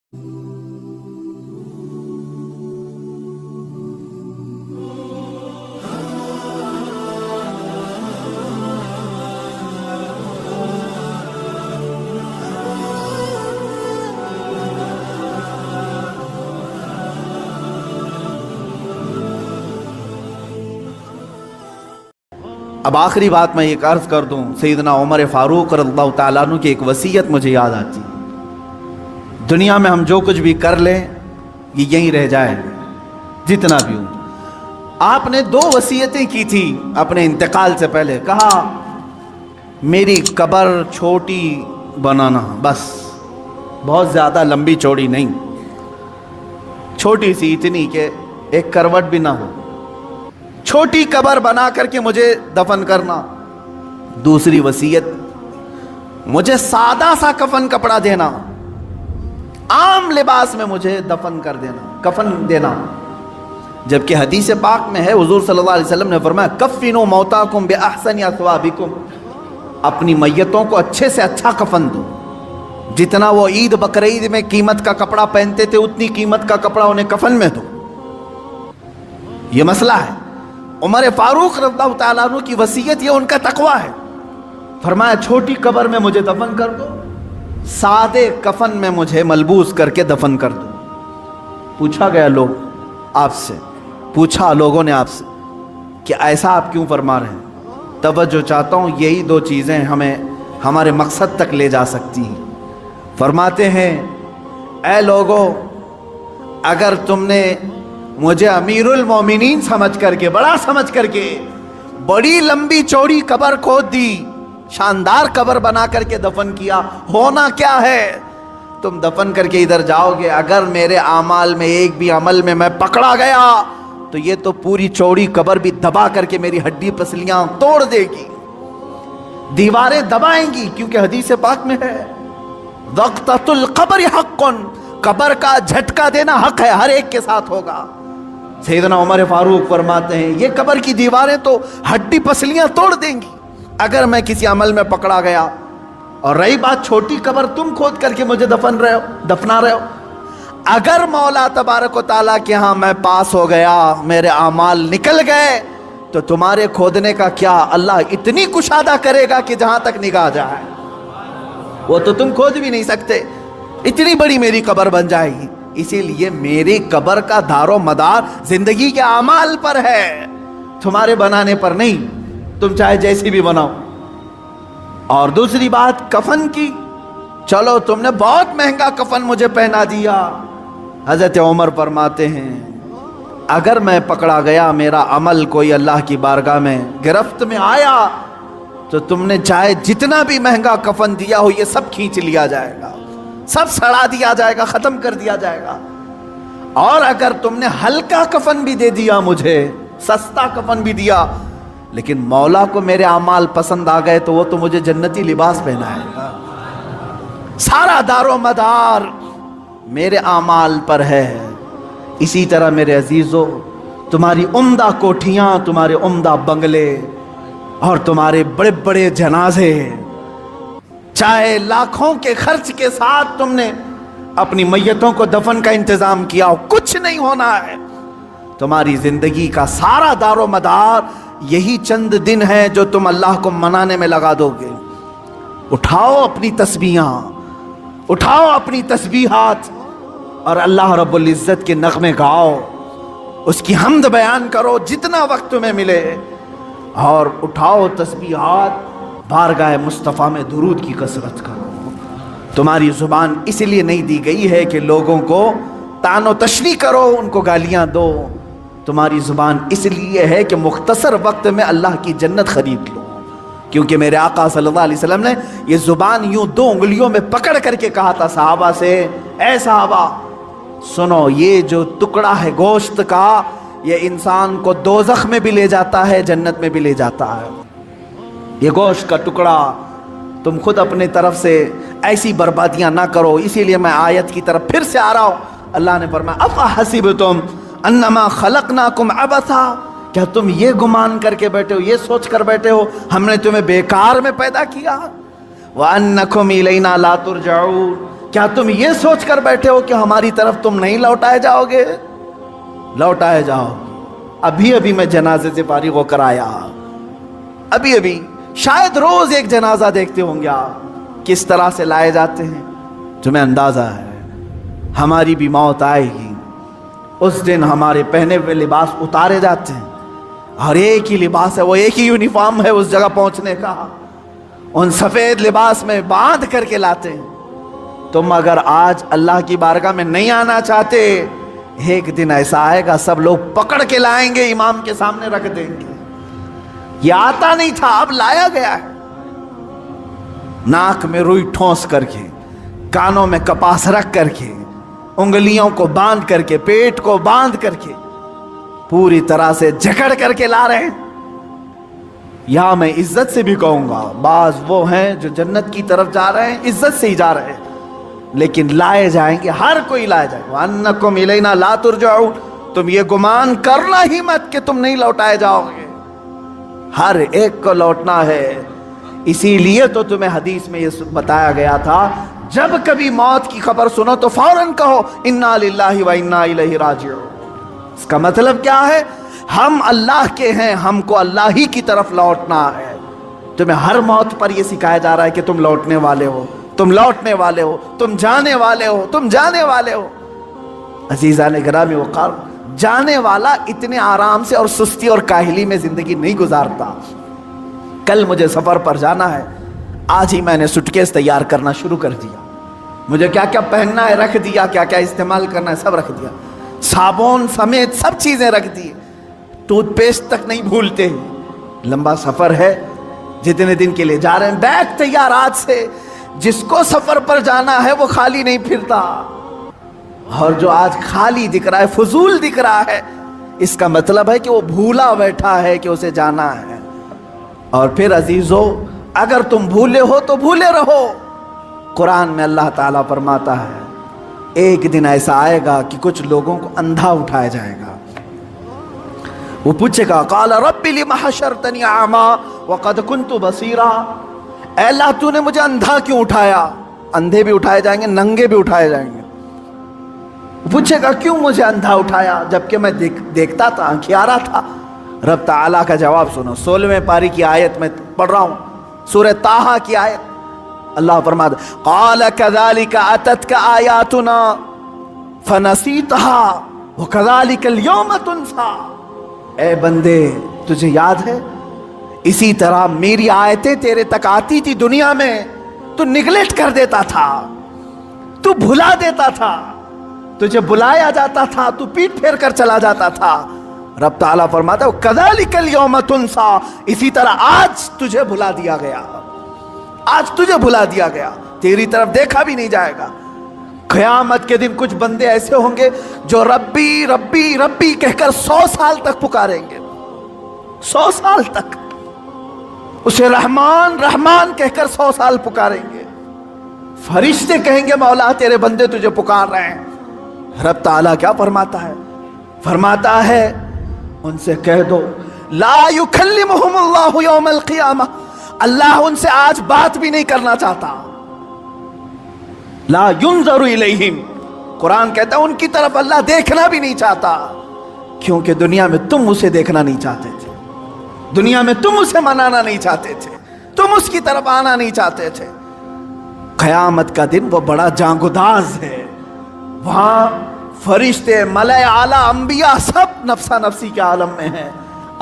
اب آخری بات میں ایک عرض کر دوں، سیدنا عمر فاروق رضی اللہ تعالیٰ عنہ کی ایک وصیت مجھے یاد آتی، دنیا میں ہم جو کچھ بھی کر لیں یہ یہیں رہ جائے جتنا بھی ہو۔ آپ نے دو وصیتیں کی تھی اپنے انتقال سے پہلے، کہا میری قبر چھوٹی بنانا، بس بہت زیادہ لمبی چوڑی نہیں، چھوٹی سی، اتنی کہ ایک کروٹ بھی نہ ہو، چھوٹی قبر بنا کر کے مجھے دفن کرنا۔ دوسری وصیت، مجھے سادہ سا کفن کپڑا دینا، عام لباس میں مجھے دفن کر دینا، کفن دینا۔ جبکہ حدیث پاک میں ہے، حضور صلی اللہ علیہ وسلم نے فرمایا کفنوا موتاکم باحسن اثوابکم، اپنی میتوں کو اچھے سے اچھا کفن دو، جتنا وہ عید بقرعید میں قیمت کا کپڑا پہنتے تھے اتنی قیمت کا کپڑا انہیں کفن میں دو۔ یہ مسئلہ ہے۔ عمر فاروق رضی اللہ تعالیٰ عنہ کی وصیت، یہ ان کا تقویٰ ہے۔ فرمایا چھوٹی قبر میں مجھے دفن کر دو، سادے کفن میں مجھے ملبوس کر کے دفن کر دو۔ پوچھا گیا لوگوں نے آپ سے کہ ایسا آپ کیوں فرما رہے ہیں؟ توجہ چاہتا ہوں، یہی دو چیزیں ہمیں ہمارے مقصد تک لے جا سکتی ہیں۔ فرماتے ہیں اے لوگو، اگر تم نے مجھے امیر المومنین سمجھ کر کے، بڑا سمجھ کر کے بڑی لمبی چوڑی قبر کھود دی، شاندار قبر بنا کر کے دفن کیا، ہونا کیا ہے؟ تم دفن کر کے ادھر جاؤ گے، اگر میرے اعمال میں ایک بھی عمل میں میں پکڑا گیا تو یہ تو پوری چوڑی قبر بھی دبا کر کے میری ہڈی پسلیاں توڑ دے گی، دیواریں دبائیں گی، کیونکہ حدیث پاک میں ہے وقتۃ القبر حق، قبر کا جھٹکا دینا حق ہے، ہر ایک کے ساتھ ہوگا۔ سیدنا عمر فاروق فرماتے ہیں یہ قبر کی دیواریں تو ہڈی پسلیاں توڑ دیں گی اگر میں کسی عمل میں پکڑا گیا۔ اور رہی بات چھوٹی قبر تم کھود کر کے مجھے دفنا رہے ہو، اگر مولا تبارک و تعالیٰ کے ہاں میں پاس ہو گیا، میرے اعمال نکل گئے، تو تمہارے کھودنے کا کیا، اللہ اتنی کشادہ کرے گا کہ جہاں تک نگاہ جائے وہ تو تم کھود بھی نہیں سکتے، اتنی بڑی میری قبر بن جائے گی۔ اسی لیے میری قبر کا دار و مدار زندگی کے اعمال پر ہے، تمہارے بنانے پر نہیں، تم چاہے جیسی بھی بناؤ۔ اور دوسری بات کفن کی، چلو تم نے بہت مہنگا کفن مجھے پہنا دیا، حضرت عمر فرماتے ہیں اگر میں پکڑا گیا، میرا عمل کوئی اللہ کی بارگاہ میں گرفت میں آیا، تو تم نے چاہے جتنا بھی مہنگا کفن دیا ہو یہ سب کھینچ لیا جائے گا، سب سڑا دیا جائے گا، ختم کر دیا جائے گا۔ اور اگر تم نے ہلکا کفن بھی دے دیا مجھے، سستا کفن بھی دیا، لیکن مولا کو میرے اعمال پسند آ گئے تو وہ تو مجھے جنتی لباس پہنائے گا۔ سارا دار و مدار میرے اعمال پر ہے۔ اسی طرح میرے عزیزو، تمہاری عمدہ کوٹھیاں، تمہارے عمدہ بنگلے اور تمہارے بڑے بڑے جنازے، چاہے لاکھوں کے خرچ کے ساتھ تم نے اپنی میتوں کو دفن کا انتظام کیا ہو، کچھ نہیں ہونا ہے۔ تمہاری زندگی کا سارا دار و مدار یہی چند دن ہے جو تم اللہ کو منانے میں لگا دو گے۔ اٹھاؤ اپنی تسبیحاں، اٹھاؤ اپنی تسبیحات اور اللہ رب العزت کے نغمے گاؤ، اس کی حمد بیان کرو جتنا وقت تمہیں ملے، اور اٹھاؤ تسبیحات، بارگاہ مصطفیٰ میں درود کی کثرت کرو۔ تمہاری زبان اس لیے نہیں دی گئی ہے کہ لوگوں کو طعن و تشنیع کرو، ان کو گالیاں دو، تمہاری زبان اس لیے ہے کہ مختصر وقت میں اللہ کی جنت خرید لو۔ کیونکہ میرے آقا صلی اللہ علیہ وسلم نے یہ زبان یوں دو انگلیوں میں پکڑ کر کے کہا تھا صحابہ سے، اے صحابہ سنو، یہ جو ٹکڑا ہے گوشت کا، یہ انسان کو دوزخ میں بھی لے جاتا ہے، جنت میں بھی لے جاتا ہے۔ یہ گوشت کا ٹکڑا، تم خود اپنے طرف سے ایسی بربادیاں نہ کرو۔ اسی لیے میں آیت کی طرف پھر سے آ رہا ہوں۔ اللہ نے فرمایا افحسبتم انما خلقناکم عبثا، کیا تم یہ گمان کر کے بیٹھے ہو، یہ سوچ کر بیٹھے ہو ہم نے تمہیں بیکار میں پیدا کیا؟ وانکم الینا لا ترجعون، کیا تم یہ سوچ کر بیٹھے ہو کہ ہماری طرف تم نہیں لوٹائے جاؤ گے؟ لوٹائے جاؤ. ابھی ابھی میں جنازے سے فارغ ہو کر آیا, ابھی شاید روز ایک جنازہ دیکھتے ہوں گے آپ, کس طرح سے لائے جاتے ہیں. تمہیں اندازہ ہے ہماری بھی موت آئے گی, اس دن ہمارے پہنے ہوئے لباس اتارے جاتے ہیں, اور ایک ہی لباس ہے, وہ ایک ہی یونیفارم ہے اس جگہ پہنچنے کا, ان سفید لباس میں باندھ کر کے لاتے ہیں. تم اگر آج اللہ کی بارگاہ میں نہیں آنا چاہتے, ایک دن ایسا آئے گا سب لوگ پکڑ کے لائیں گے, امام کے سامنے رکھ دیں گے. یہ آتا نہیں تھا, اب لایا گیا ہے. ناک میں روئی ٹھونس کر کے, کانوں میں کپاس رکھ کر کے, انگلیوں کو باندھ کر کے, پیٹ کو باندھ کر کے, پوری طرح سے جکڑ کر کے لا رہے ہیں. یہاں میں عزت سے بھی کہوں گا, بعض وہ ہیں جو جنت کی طرف جا رہے ہیں, عزت سے ہی جا رہے ہیں, لیکن لائے جائیں گے, ہر کوئی لائے جائے گا. وَأَنَّكُمْ إِلَيْنَا لَا تُرْجَعُونَ, تم یہ گمان کرنا ہی مت کہ تم نہیں لوٹائے جاؤ گے, ہر ایک کو لوٹنا ہے. اسی لیے تو تمہیں حدیث میں یہ بتایا گیا تھا, جب کبھی موت کی خبر سنو تو فوراً کہو اِنَّا لِلَّهِ وَإِنَّا إِلَيْهِ رَاجِعُونَ. اس کا مطلب کیا ہے؟ ہم اللہ کے ہیں, ہم کو اللہ ہی کی طرف لوٹنا ہے. تمہیں ہر موت پر یہ سکھایا جا رہا ہے کہ تم لوٹنے والے ہو, تم لوٹنے والے ہو, تم جانے والے ہو, تم جانے والے ہو. عزیزان گرامی وقار, جانے والا اتنے آرام سے اور سستی اور کاہلی میں زندگی نہیں گزارتا. کل مجھے سفر پر جانا ہے, آج ہی میں نے سوٹکیس تیار کرنا شروع کر دیا. مجھے کیا کیا پہننا ہے رکھ دیا, کیا کیا استعمال کرنا ہے سب رکھ دیا, صابن سمیت سب چیزیں رکھ دی. ٹوتھ پیسٹ تک نہیں بھولتے. لمبا سفر ہے, جتنے دن کے لیے جا رہے ہیں, بیگ تیار آج سے. جس کو سفر پر جانا ہے وہ خالی نہیں پھرتا, اور جو آج خالی دکھ رہا ہے, فضول دکھ رہا ہے, اس کا مطلب ہے کہ وہ بھولا بیٹھا ہے کہ اسے جانا ہے. اور پھر عزیزو, اگر تم بھولے ہو تو بھولے رہو. قرآن میں اللہ تعالیٰ فرماتا ہے ایک دن ایسا آئے گا کہ کچھ لوگوں کو اندھا اٹھایا جائے گا. وہ پوچھے گا قال رب لم حشرتنی اعما وقد كنت بصیرا, اے اللہ تو نے مجھے اندھا کیوں اٹھایا. اندھے بھی اٹھائے جائیں گے, ننگے بھی اٹھائے جائیں گے. پوچھے گا کیوں مجھے اندھا اٹھایا جبکہ میں دیکھتا تھا, آنکھیارا تھا. رب تعالیٰ کا جواب سنو, 16ویں پاری کی آیت میں پڑھ رہا ہوں, سورہ طٰہٰ کی آیت. اللہ فرماتا قال كذلك اتتك آیاتنا فنسیتها وكذلك اليوم تنسى. اے بندے, تجھے یاد ہے اسی طرح میری آیتیں تیرے تک آتی تھی دنیا میں, تو نگلیکٹ کر دیتا تھا, تو بھلا دیتا تھا. تجھے بلایا جاتا تھا, تو پیٹ پھیر کر چلا جاتا تھا. رب تعالیٰ فرماتا ہے کذالک الیوم تنسیٰ, اسی طرح آج تجھے بھلا دیا گیا, آج تجھے بھلا دیا گیا, تیری طرف دیکھا بھی نہیں جائے گا. قیامت کے دن کچھ بندے ایسے ہوں گے جو ربی ربی ربی کہہ کر 100 سال تک پکاریں گے, 100 سال تک اسے رحمان رحمان کہہ کر 100 سال پکاریں گے. فرشتے کہیں گے مولا تیرے بندے تجھے پکار رہے ہیں. رب تعالیٰ کیا فرماتا ہے؟ فرماتا ہے ان سے کہہ دو لا یکلمہم اللہ یوم القیامہ, اللہ ان سے آج بات بھی نہیں کرنا چاہتا. لا ینظر الیہم, قرآن کہتا ہے ان کی طرف اللہ دیکھنا بھی نہیں چاہتا, کیونکہ دنیا میں تم اسے دیکھنا نہیں چاہتے تھے, دنیا میں تم اسے منانا نہیں چاہتے تھے, تم اس کی طرف آنا نہیں چاہتے تھے. قیامت کا دن وہ بڑا جانگداز ہے, وہاں فرشتے ملائے اعلیٰ انبیاء سب نفسا نفسی کے عالم میں ہیں.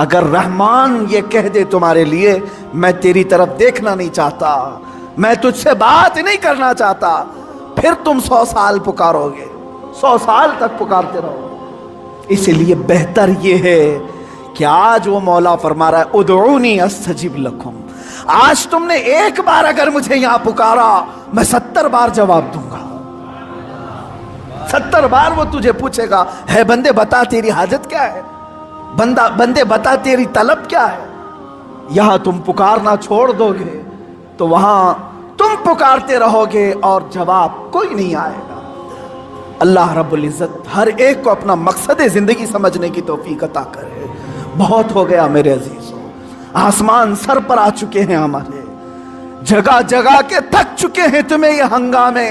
اگر رحمان یہ کہہ دے تمہارے لیے میں تیری طرف دیکھنا نہیں چاہتا, میں تجھ سے بات نہیں کرنا چاہتا, پھر تم 100 سال پکارو گے, 100 سال تک پکارتے رہو. اس لیے بہتر یہ ہے کہ آج وہ مولا فرما رہا ہے ادعونی استجب لکم. آج تم نے ایک بار اگر مجھے یہاں پکارا میں 70 بار جواب دوں گا. 70 بار وہ تجھے پوچھے گا ہے بندے بتا تیری حاجت کیا ہے, بندے بتا تیری طلب کیا ہے. یہاں تم پکارنا چھوڑ دو گے تو وہاں تم پکارتے رہو گے اور جواب کوئی نہیں آئے گا. اللہ رب العزت ہر ایک کو اپنا مقصد زندگی سمجھنے کی توفیق عطا کرے. بہت ہو گیا میرے عزیزوں, آسمان سر پر آ چکے ہیں ہمارے, جگہ جگہ کے تھک چکے ہیں تمہیں یہ ہنگامے.